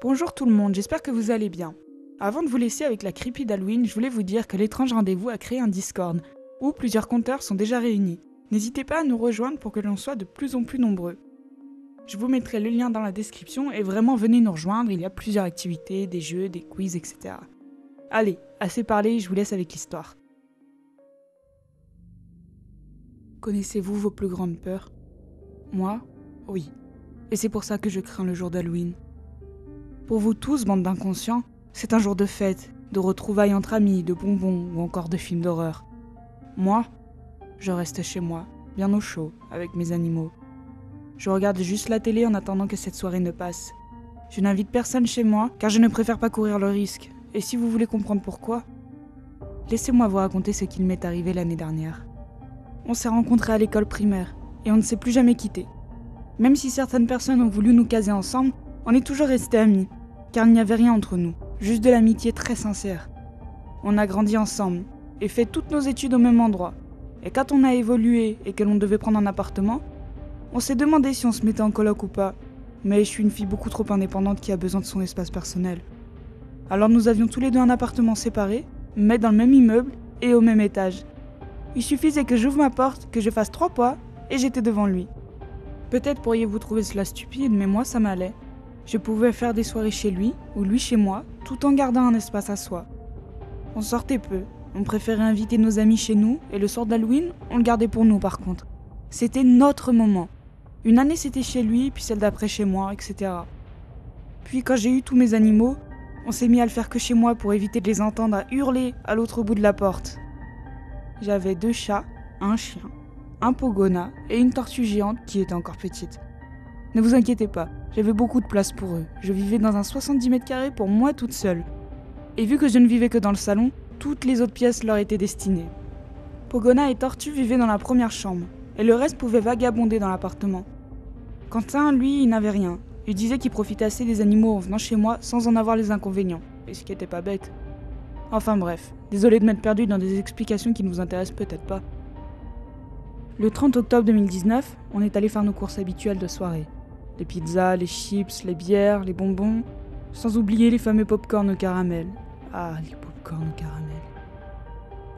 Bonjour tout le monde, j'espère que vous allez bien. Avant de vous laisser avec la creepy d'Halloween, je voulais vous dire que l'étrange rendez-vous a créé un Discord, où plusieurs compteurs sont déjà réunis. N'hésitez pas à nous rejoindre pour que l'on soit de plus en plus nombreux. Je vous mettrai le lien dans la description et vraiment venez nous rejoindre, il y a plusieurs activités, des jeux, des quiz, etc. Allez, assez parlé, je vous laisse avec l'histoire. Connaissez-vous vos plus grandes peurs ? Moi, oui. Et c'est pour ça que je crains le jour d'Halloween. Pour vous tous, bande d'inconscients, c'est un jour de fête, de retrouvailles entre amis, de bonbons ou encore de films d'horreur. Moi, je reste chez moi, bien au chaud, avec mes animaux. Je regarde juste la télé en attendant que cette soirée ne passe. Je n'invite personne chez moi, car je ne préfère pas courir le risque. Et si vous voulez comprendre pourquoi, laissez-moi vous raconter ce qu'il m'est arrivé l'année dernière. On s'est rencontrés à l'école primaire, et on ne s'est plus jamais quittés. Même si certaines personnes ont voulu nous caser ensemble, on est toujours restés amis, car il n'y avait rien entre nous, juste de l'amitié très sincère. On a grandi ensemble, et fait toutes nos études au même endroit. Et quand on a évolué et que l'on devait prendre un appartement, on s'est demandé si on se mettait en coloc ou pas, mais je suis une fille beaucoup trop indépendante qui a besoin de son espace personnel. Alors nous avions tous les deux un appartement séparé, mais dans le même immeuble et au même étage. Il suffisait que j'ouvre ma porte, que je fasse 3 pas, et j'étais devant lui. Peut-être pourriez-vous trouver cela stupide, mais moi ça m'allait. Je pouvais faire des soirées chez lui, ou lui chez moi, tout en gardant un espace à soi. On sortait peu, on préférait inviter nos amis chez nous, et le soir d'Halloween, on le gardait pour nous par contre. C'était notre moment. Une année c'était chez lui, puis celle d'après chez moi, etc. Puis quand j'ai eu tous mes animaux, on s'est mis à le faire que chez moi pour éviter de les entendre à hurler à l'autre bout de la porte. J'avais 2 chats, un chien, un pogona et une tortue géante qui était encore petite. Ne vous inquiétez pas, j'avais beaucoup de place pour eux. Je vivais dans un 70 mètres carrés pour moi toute seule. Et vu que je ne vivais que dans le salon, toutes les autres pièces leur étaient destinées. Pogona et Tortue vivaient dans la première chambre, et le reste pouvait vagabonder dans l'appartement. Quentin, lui, il n'avait rien. Il disait qu'il profitait assez des animaux en venant chez moi sans en avoir les inconvénients, et ce qui était pas bête. Enfin bref, désolé de m'être perdu dans des explications qui ne vous intéressent peut-être pas. Le 30 octobre 2019, on est allé faire nos courses habituelles de soirée. Les pizzas, les chips, les bières, les bonbons, sans oublier les fameux pop-corn au caramel. Ah, les pop-corn au caramel.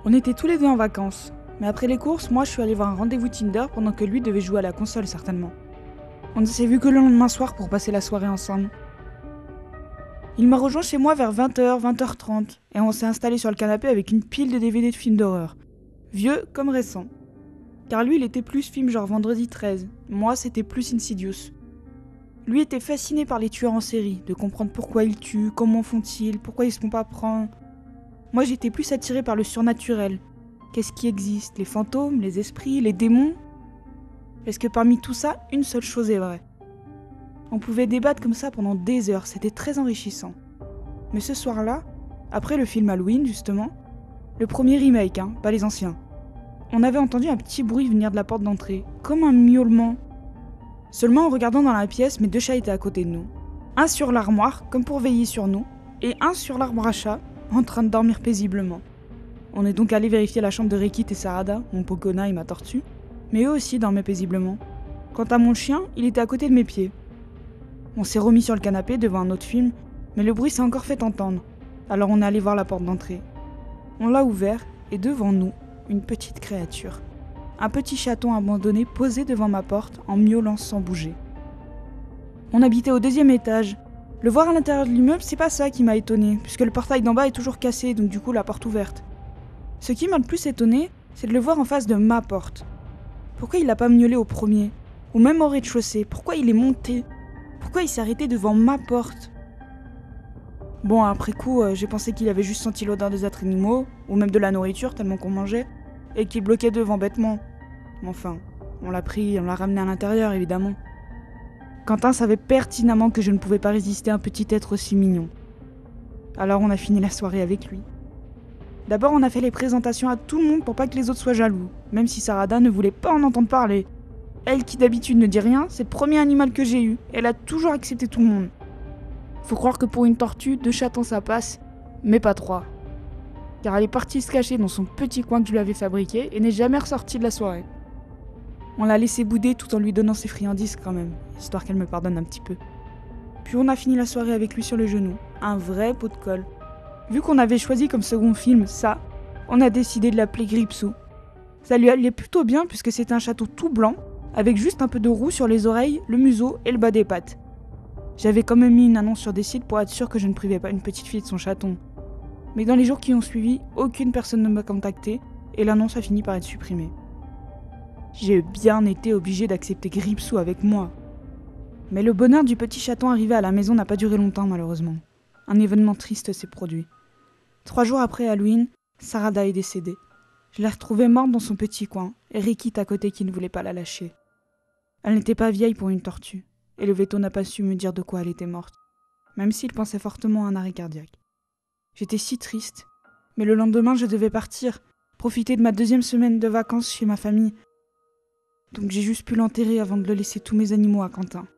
On était tous les deux en vacances, mais après les courses, moi je suis allée voir un rendez-vous Tinder pendant que lui devait jouer à la console certainement. On ne s'est vu que le lendemain soir pour passer la soirée ensemble. Il m'a rejoint chez moi vers 20h, 20h30, et on s'est installé sur le canapé avec une pile de DVD de films d'horreur. Vieux comme récents. Car lui il était plus film genre Vendredi 13, moi c'était plus Insidious. Lui était fasciné par les tueurs en série, de comprendre pourquoi ils tuent, comment font-ils, pourquoi ils se font pas prendre. Moi j'étais plus attirée par le surnaturel. Qu'est-ce qui existe ? Les fantômes, les esprits, les démons ? Est-ce que parmi tout ça, une seule chose est vraie ? On pouvait débattre comme ça pendant des heures, c'était très enrichissant. Mais ce soir-là, après le film Halloween justement, le premier remake, pas les anciens, on avait entendu un petit bruit venir de la porte d'entrée, comme un miaulement. Seulement en regardant dans la pièce, mes 2 chats étaient à côté de nous. Un sur l'armoire, comme pour veiller sur nous, et un sur l'arbre à chat, en train de dormir paisiblement. On est donc allé vérifier la chambre de Rekit et Sarada, mon Pokona et ma tortue, mais eux aussi dormaient paisiblement. Quant à mon chien, il était à côté de mes pieds. On s'est remis sur le canapé devant un autre film, mais le bruit s'est encore fait entendre, alors on est allé voir la porte d'entrée. On l'a ouvert, et devant nous, une petite créature. Un petit chaton abandonné posé devant ma porte en miaulant sans bouger. On habitait au 2e étage. Le voir à l'intérieur de l'immeuble, c'est pas ça qui m'a étonné, puisque le portail d'en bas est toujours cassé, donc du coup la porte ouverte. Ce qui m'a le plus étonné, c'est de le voir en face de ma porte. Pourquoi il a pas miaulé au premier ? Ou même au rez-de-chaussée ? Pourquoi il est monté ? Pourquoi il s'est arrêté devant ma porte ? Bon, après coup, j'ai pensé qu'il avait juste senti l'odeur des autres animaux, ou même de la nourriture tellement qu'on mangeait, et qu'il bloquait devant bêtement. Enfin, on l'a pris, on l'a ramené à l'intérieur évidemment. Quentin savait pertinemment que je ne pouvais pas résister à un petit être aussi mignon. Alors on a fini la soirée avec lui. D'abord on a fait les présentations à tout le monde pour pas que les autres soient jaloux, même si Sarada ne voulait pas en entendre parler. Elle qui d'habitude ne dit rien, c'est le premier animal que j'ai eu, elle a toujours accepté tout le monde. Faut croire que pour une tortue, 2 chatons ça passe, mais pas 3. Car elle est partie se cacher dans son petit coin que je lui avais fabriqué et n'est jamais ressortie de la soirée. On l'a laissé bouder tout en lui donnant ses friandises quand même, histoire qu'elle me pardonne un petit peu. Puis on a fini la soirée avec lui sur le genou. Un vrai pot de colle. Vu qu'on avait choisi comme second film ça, on a décidé de l'appeler Gripsou. Ça lui allait plutôt bien puisque c'était un château tout blanc, avec juste un peu de roux sur les oreilles, le museau et le bas des pattes. J'avais quand même mis une annonce sur des sites pour être sûr que je ne privais pas une petite fille de son chaton. Mais dans les jours qui ont suivi, aucune personne ne m'a contacté et l'annonce a fini par être supprimée. J'ai bien été obligée d'accepter Gripsou avec moi. Mais le bonheur du petit chaton arrivé à la maison n'a pas duré longtemps malheureusement. Un événement triste s'est produit. 3 jours après Halloween, Sarada est décédée. Je l'ai retrouvée morte dans son petit coin, et Rikit à côté qui ne voulait pas la lâcher. Elle n'était pas vieille pour une tortue, et le veto n'a pas su me dire de quoi elle était morte, même s'il pensait fortement à un arrêt cardiaque. J'étais si triste, mais le lendemain je devais partir, profiter de ma 2e semaine de vacances chez ma famille. Donc j'ai juste pu l'enterrer avant de le laisser tous mes animaux à Quentin.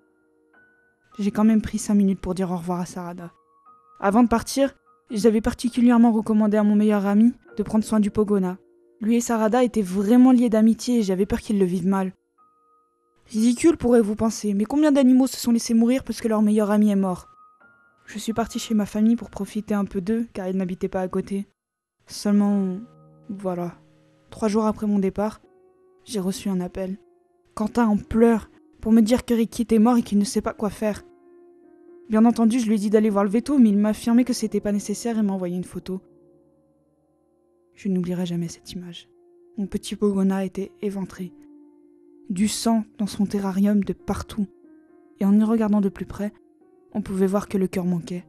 J'ai quand même pris 5 minutes pour dire au revoir à Sarada. Avant de partir, j'avais particulièrement recommandé à mon meilleur ami de prendre soin du Pogona. Lui et Sarada étaient vraiment liés d'amitié et j'avais peur qu'ils le vivent mal. Ridicule pourrez-vous penser, mais combien d'animaux se sont laissés mourir parce que leur meilleur ami est mort ? Je suis partie chez ma famille pour profiter un peu d'eux car ils n'habitaient pas à côté. Seulement, voilà, 3 jours après mon départ, j'ai reçu un appel. Quentin en pleurs pour me dire que Rikit est mort et qu'il ne sait pas quoi faire. Bien entendu, je lui ai dit d'aller voir le veto, mais il m'a affirmé que c'était pas nécessaire et m'a envoyé une photo. Je n'oublierai jamais cette image. Mon petit Pogona était éventré. Du sang dans son terrarium de partout. Et en y regardant de plus près, on pouvait voir que le cœur manquait.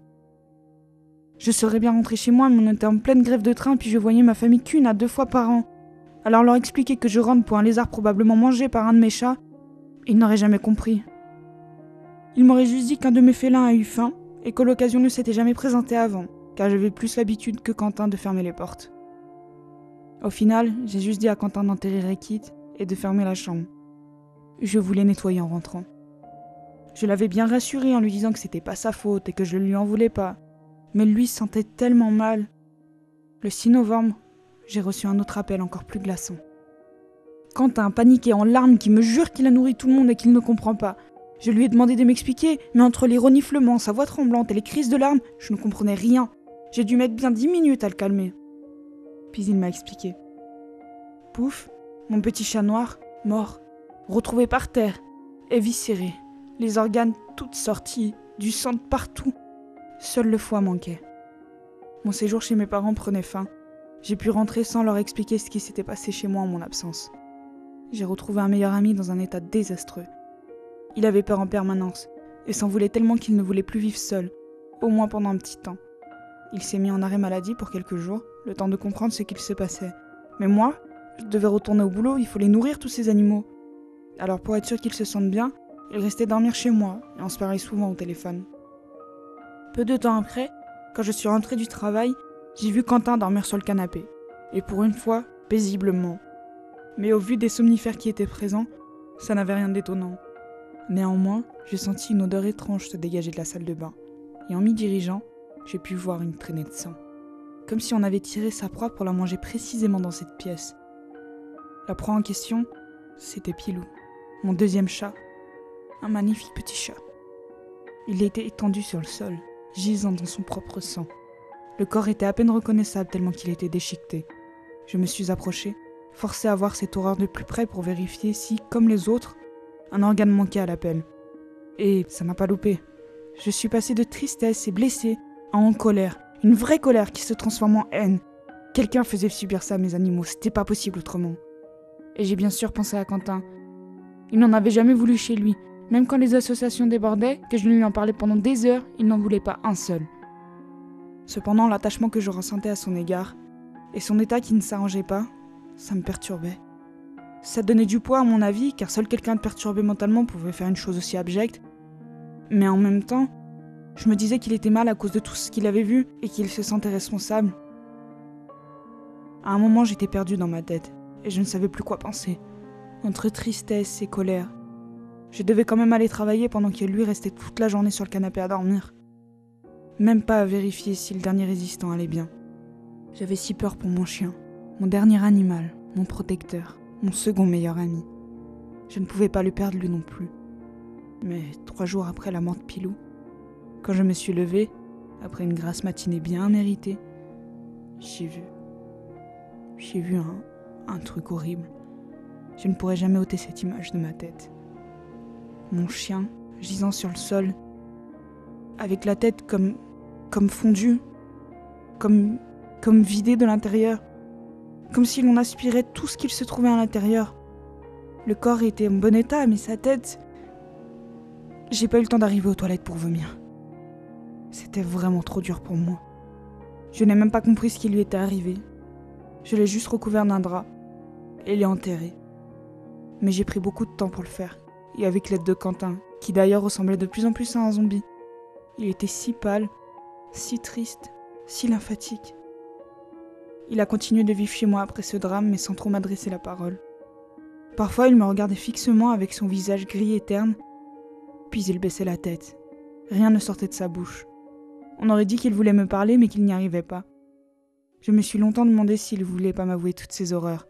Je serais bien rentrée chez moi, mais on était en pleine grève de train, puis je voyais ma famille qu'1 à 2 fois par an. Alors leur expliquer que je rentre pour un lézard probablement mangé par un de mes chats, ils n'auraient jamais compris. Ils m'auraient juste dit qu'un de mes félins a eu faim et que l'occasion ne s'était jamais présentée avant, car j'avais plus l'habitude que Quentin de fermer les portes. Au final, j'ai juste dit à Quentin d'enterrer Rikit et de fermer la chambre. Je voulais nettoyer en rentrant. Je l'avais bien rassuré en lui disant que c'était pas sa faute et que je ne lui en voulais pas, mais lui se sentait tellement mal. Le 6 novembre, j'ai reçu un autre appel encore plus glaçant. Quentin, paniqué en larmes, qui me jure qu'il a nourri tout le monde et qu'il ne comprend pas. Je lui ai demandé de m'expliquer, mais entre les reniflements, sa voix tremblante et les crises de larmes, je ne comprenais rien. J'ai dû mettre bien 10 minutes à le calmer. Puis il m'a expliqué. Pouf, mon petit chat noir, mort, retrouvé par terre, éviscéré, les organes toutes sortis, du sang de partout. Seul le foie manquait. Mon séjour chez mes parents prenait fin. J'ai pu rentrer sans leur expliquer ce qui s'était passé chez moi en mon absence. J'ai retrouvé un meilleur ami dans un état désastreux. Il avait peur en permanence, et s'en voulait tellement qu'il ne voulait plus vivre seul, au moins pendant un petit temps. Il s'est mis en arrêt maladie pour quelques jours, le temps de comprendre ce qu'il se passait. Mais moi, je devais retourner au boulot, il faut les nourrir tous ces animaux. Alors pour être sûr qu'ils se sentent bien, il restait dormir chez moi, et on se parlait souvent au téléphone. Peu de temps après, quand je suis rentrée du travail, j'ai vu Quentin dormir sur le canapé. Et pour une fois, paisiblement. Mais au vu des somnifères qui étaient présents, ça n'avait rien d'étonnant. Néanmoins, j'ai senti une odeur étrange se dégager de la salle de bain. Et en m'y dirigeant, j'ai pu voir une traînée de sang. Comme si on avait tiré sa proie pour la manger précisément dans cette pièce. La proie en question, c'était Pilou, mon 2e chat. Un magnifique petit chat. Il était étendu sur le sol, gisant dans son propre sang. Le corps était à peine reconnaissable tellement qu'il était déchiqueté. Je me suis approchée, forcée à voir cette horreur de plus près pour vérifier si, comme les autres, un organe manquait à l'appel. Et ça n'a pas loupé. Je suis passée de tristesse et blessée à en colère. Une vraie colère qui se transforme en haine. Quelqu'un faisait subir ça à mes animaux, c'était pas possible autrement. Et j'ai bien sûr pensé à Quentin. Il n'en avait jamais voulu chez lui. Même quand les associations débordaient, que je lui en parlais pendant des heures, il n'en voulait pas un seul. Cependant, l'attachement que je ressentais à son égard, et son état qui ne s'arrangeait pas, ça me perturbait. Ça donnait du poids à mon avis, car seul quelqu'un de perturbé mentalement pouvait faire une chose aussi abjecte. Mais en même temps, je me disais qu'il était mal à cause de tout ce qu'il avait vu, et qu'il se sentait responsable. À un moment, j'étais perdue dans ma tête, et je ne savais plus quoi penser. Entre tristesse et colère. Je devais quand même aller travailler pendant que lui restait toute la journée sur le canapé à dormir. Même pas à vérifier si le dernier résistant allait bien. J'avais si peur pour mon chien, mon dernier animal, mon protecteur, mon second meilleur ami. Je ne pouvais pas le perdre lui non plus. Mais 3 jours après la mort de Pilou, Quand je me suis levée, après une grasse matinée bien méritée, j'ai vu un truc horrible. Je ne pourrai jamais ôter cette image de ma tête. Mon chien, gisant sur le sol, avec la tête comme fondue, comme vidée de l'intérieur, comme si l'on aspirait tout ce qu'il se trouvait à l'intérieur. Le corps était en bon état, mais sa tête... J'ai pas eu le temps d'arriver aux toilettes pour vomir. C'était vraiment trop dur pour moi. Je n'ai même pas compris ce qui lui était arrivé. Je l'ai juste recouvert d'un drap et l'ai enterré. Mais j'ai pris beaucoup de temps pour le faire, et avec l'aide de Quentin, qui d'ailleurs ressemblait de plus en plus à un zombie. Il était si pâle, si triste, si lymphatique. Il a continué de vivre chez moi après ce drame, mais sans trop m'adresser la parole. Parfois, il me regardait fixement avec son visage gris et terne, puis il baissait la tête. Rien ne sortait de sa bouche. On aurait dit qu'il voulait me parler, mais qu'il n'y arrivait pas. Je me suis longtemps demandé s'il voulait pas m'avouer toutes ces horreurs.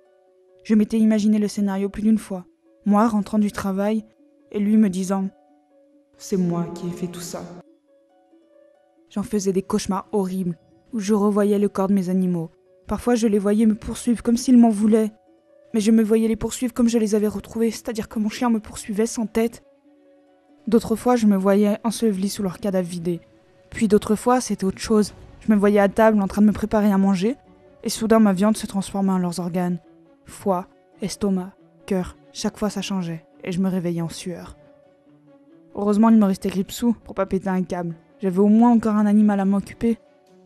Je m'étais imaginé le scénario plus d'une fois. Moi, rentrant du travail, et lui me disant « C'est moi qui ai fait tout ça ». J'en faisais des cauchemars horribles, où je revoyais le corps de mes animaux. Parfois, je les voyais me poursuivre comme s'ils m'en voulaient. Mais je me voyais les poursuivre comme je les avais retrouvés, c'est-à-dire que mon chien me poursuivait sans tête. D'autres fois, je me voyais enseveli sous leur cadavre vidé. Puis d'autres fois, c'était autre chose. Je me voyais à table en train de me préparer à manger, et soudain ma viande se transformait en leurs organes. Foie, estomac, cœur, chaque fois ça changeait, et je me réveillais en sueur. Heureusement, il me restait Gripsou pour pas péter un câble. J'avais au moins encore un animal à m'occuper,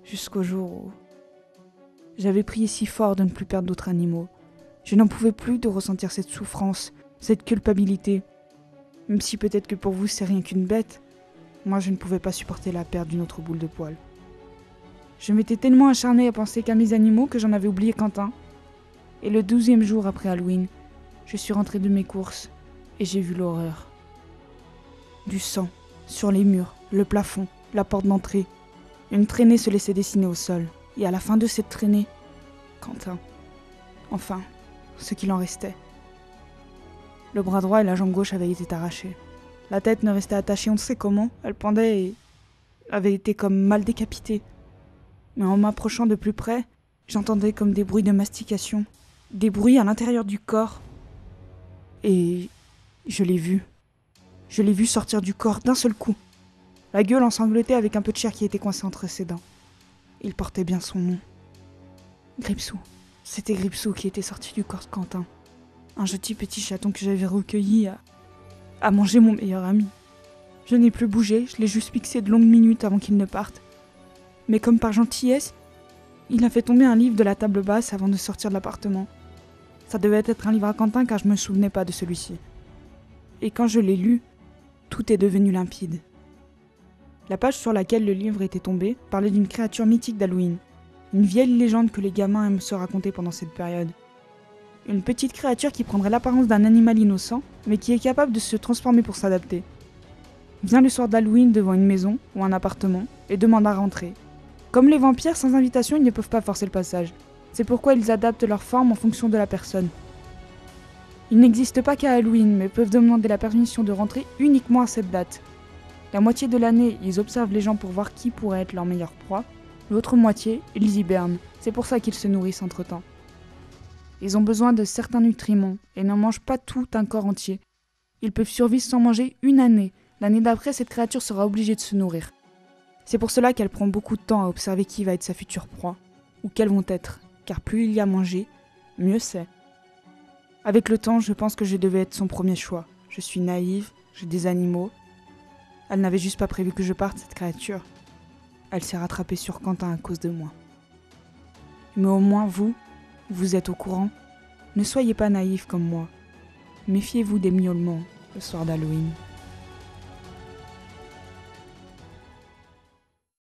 jusqu'au jour où... J'avais prié si fort de ne plus perdre d'autres animaux. Je n'en pouvais plus de ressentir cette souffrance, cette culpabilité. Même si peut-être que pour vous c'est rien qu'une bête, moi je ne pouvais pas supporter la perte d'une autre boule de poil. Je m'étais tellement acharnée à penser qu'à mes animaux que j'en avais oublié Quentin. Et le 12e jour après Halloween, je suis rentrée de mes courses et j'ai vu l'horreur. Du sang, sur les murs, le plafond, la porte d'entrée. Une traînée se laissait dessiner au sol. Et à la fin de cette traînée, Quentin. Enfin, ce qu'il en restait. Le bras droit et la jambe gauche avaient été arrachés. La tête ne restait attachée on ne sait comment, elle pendait et avait été comme mal décapitée. Mais en m'approchant de plus près, j'entendais comme des bruits de mastication, des bruits à l'intérieur du corps. Et je l'ai vu. Je l'ai vu sortir du corps d'un seul coup. La gueule ensanglantée avec un peu de chair qui était coincée entre ses dents. Il portait bien son nom. Gripsou. C'était Gripsou qui était sorti du corps de Quentin. Un joli petit chaton que j'avais recueilli à manger mon meilleur ami. Je n'ai plus bougé, je l'ai juste fixé de longues minutes avant qu'il ne parte. Mais comme par gentillesse, il a fait tomber un livre de la table basse avant de sortir de l'appartement. Ça devait être un livre à Quentin car je ne me souvenais pas de celui-ci. Et quand je l'ai lu, tout est devenu limpide. La page sur laquelle le livre était tombé parlait d'une créature mythique d'Halloween, une vieille légende que les gamins aiment se raconter pendant cette période. Une petite créature qui prendrait l'apparence d'un animal innocent, mais qui est capable de se transformer pour s'adapter. Vient le soir d'Halloween devant une maison ou un appartement et demande à rentrer. Comme les vampires, sans invitation, ils ne peuvent pas forcer le passage. C'est pourquoi ils adaptent leur forme en fonction de la personne. Ils n'existent pas qu'à Halloween, mais peuvent demander la permission de rentrer uniquement à cette date. La moitié de l'année, ils observent les gens pour voir qui pourrait être leur meilleure proie. L'autre moitié, ils hibernent. C'est pour ça qu'ils se nourrissent entre-temps. Ils ont besoin de certains nutriments et ne mangent pas tout un corps entier. Ils peuvent survivre sans manger une année. L'année d'après, cette créature sera obligée de se nourrir. C'est pour cela qu'elle prend beaucoup de temps à observer qui va être sa future proie, ou quelles vont être, car plus il y a à manger, mieux c'est. Avec le temps, je pense que je devais être son premier choix. Je suis naïve, j'ai des animaux. Elle n'avait juste pas prévu que je parte, cette créature. Elle s'est rattrapée sur Quentin à cause de moi. Mais au moins vous êtes au courant. Ne soyez pas naïfs comme moi. Méfiez-vous des miaulements le soir d'Halloween.